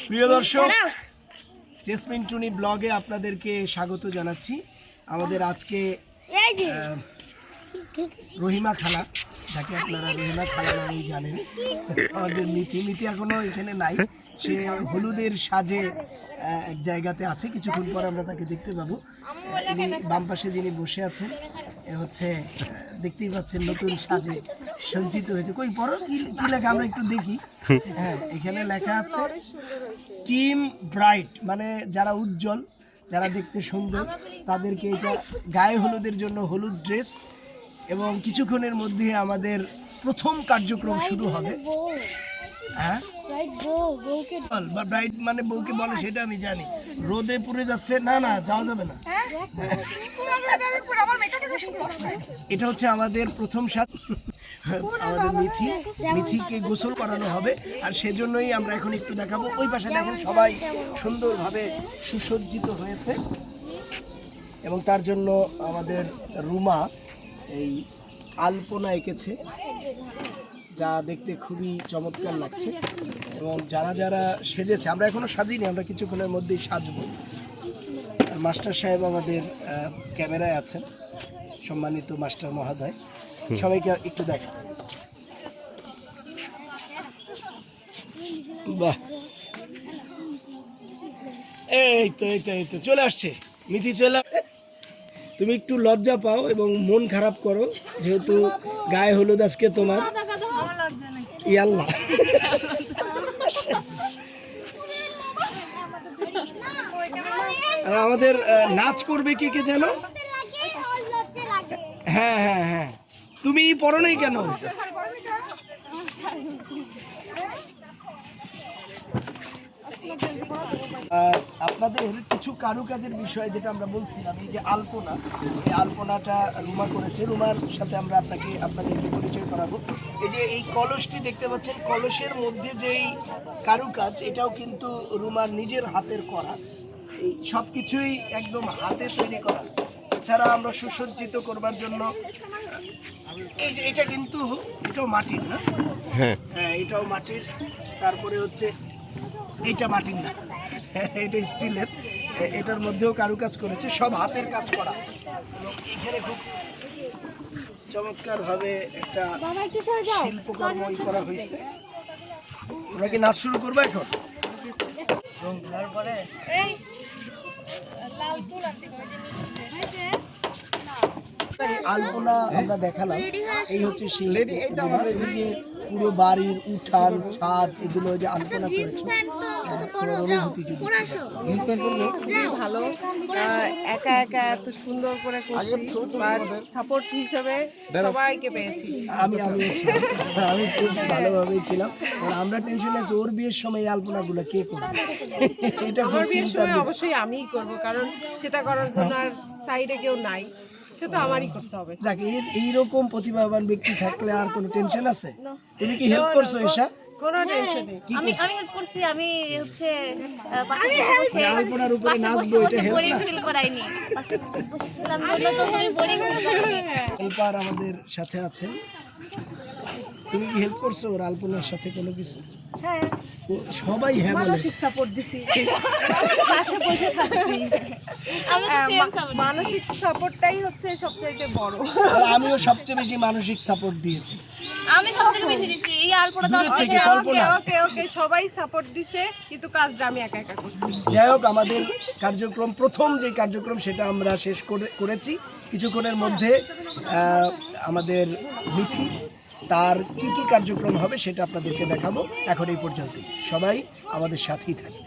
প্রিয় দর্শক, জেসমিন টুনি ব্লগে আপনাদেরকে স্বাগত জানাচ্ছি। আমাদের আজকে রহিমা খালা, যাকে আপনারা রহিমা খালা নামেই জানেন, আমাদের মিথি এখনো এখানে নাই। সে হলুদের সাজে এক জায়গাতে আছে, কিছুক্ষণ পর আমরা তাকে দেখতে পাবো। ইনি বাম পাশে যিনি বসে আছেন, এ হচ্ছে দেখতেই পাচ্ছেন নতুন সাজে সজ্জিত হয়েছে। কই পড়ো, কি লেখা আমরা একটু দেখি। হ্যাঁ, এখানে লেখা আছে টিম ব্রাইট, মানে যারা উজ্জ্বল, যারা দেখতে সুন্দর, তাদেরকে এটা গায়ে হলুদের জন্য হলুদ ড্রেস। এবং কিছুক্ষণের মধ্যে আমাদের প্রথম কার্যক্রম শুরু হবে। হ্যাঁ, ব্রাইট মানে বউকে বলে, সেটা আমি জানি। রোদে পুড়ে যাচ্ছে, না যাওয়া যাবে না। এটা হচ্ছে আমাদের প্রথম সাজ। আমাদের মিথিকে গোসল করানো হবে, আর সেজন্যই আমরা এখন একটু দেখাবো। ওই পাশে দেখেন সবাই সুন্দরভাবে সুসজ্জিত হয়েছে, এবং তার জন্য আমাদের রুমা এই আলপনা এঁকেছে, যা দেখতে খুবই চমৎকার লাগছে। এবং যারা যারা সেজেছে, আমরা এখনো সাজিনি, আমরা কিছুক্ষণের মধ্যেই সাজবো। মাস্টার সাহেব আমাদের ক্যামেরায় আছেন, সম্মানিত মাস্টার মহোদয়, সবাইকে একটু দেখা। বাহ, এই তো চলে আসছে মিথি, চলে। তুমি একটু লজ্জা পাও এবং মন খারাপ করো, যেহেতু গায়ে হলুদ আজকে তোমার। ইয়াল্লাহ, আর আমাদের নাচ করবে কে যেন? হ্যাঁ, তুমি পড়ো নাই কেন? আপনাদের কিছু কারুকাজের বিষয় যেটা আমরা বলছিলাম, এই যে আলপনা, এই আলপনাটা রুমা করেছে। রুমার সাথে আমরা আপনাদেরকে পরিচয় করাবো। এই যে এই কলসটি দেখতে পাচ্ছেন, কলসের মধ্যে যেই কারুকাজ, এটাও কিন্তু রুমার নিজের হাতের করা। এই সব কিছুই একদম হাতে তৈরি করা। এছাড়া আমরা সুসজ্জিত করবার জন্য এই যে এটা কিন্তু এটাও মাটির, না? হ্যাঁ, এটাও মাটির। তারপরে হচ্ছে এইটা মাটির না, এটা স্টিলের। এটার মধ্যেও কারুকাজ করেছে, সব হাতের কাজ করা। এবং এখানে খুব চমৎকার ভাবে একটা শিল্পকর্ম করা হয়েছে। আমরা কি নাচ শুরু করবো এখন? আলপনা আমরা দেখালাম, এই হচ্ছে পুরো বাড়ির উঠান, ছাদ, এগুলো যে আলপনা করেছে। ভালো, একা এত সুন্দর করে করছি, সাপোর্ট হিসেবে সবাইকে পেয়েছি। আমি খুব ভালোভাবেই ছিলাম। আমরা টেনশন আছে, ওর বিয়ের সময় এই আলপনাগুলো কে করবে, এটা খুব চিন্তা। অবশ্যই আমিই করব, কারণ সেটা করার জন্য আর সাইডে কেউ নাই, সেটা আমারই করতে হবে। দেখ, এইরকম প্রতিভাবান ব্যক্তি থাকলে আর কোনো টেনশন আছে? তুমি কি হেল্প করছো এসা? কোনো টেনশন নেই, আমি হেল্প করছি। আমি হচ্ছে আলপনার উপরে নাচবো, এটা হেল্প ফিল করাইনি, বসেছিলাম বললো তো তুমি বোরিং ফিল করনি। হেল্পার আমাদের সাথে আছেন। তুমি কি হেল্প করছো ওর আলপনার সাথে কোনো কিছু? হ্যাঁ, সবাই হ্যাঁ বলে। মানসিক সাপোর্ট দিছি, পাশে বসে থাকছি। আমি তো সেম সাপোর্ট, মানসিক সাপোর্টটাই হচ্ছে সবচেয়ে বড়। আর আমিও সবচেয়ে বেশি মানসিক সাপোর্ট দিয়েছি। আমি সবথেকে বেশি দিচ্ছি এই আলপনাটা। ওকে, সবাই সাপোর্ট দিছে, কিন্তু কাজটা আমি একা করছি। যাই হোক, আমাদের কার্যক্রম, প্রথম যে কার্যক্রম, সেটা আমরা শেষ করেছি। কিছুক্ষণের মধ্যে আমাদের মিথি, তার কি কার্যক্রম হবে সেটা আপনাদেরকে দেখাবো। এখন এই পর্যন্ত সবাই আমাদের সাথেই থাকে।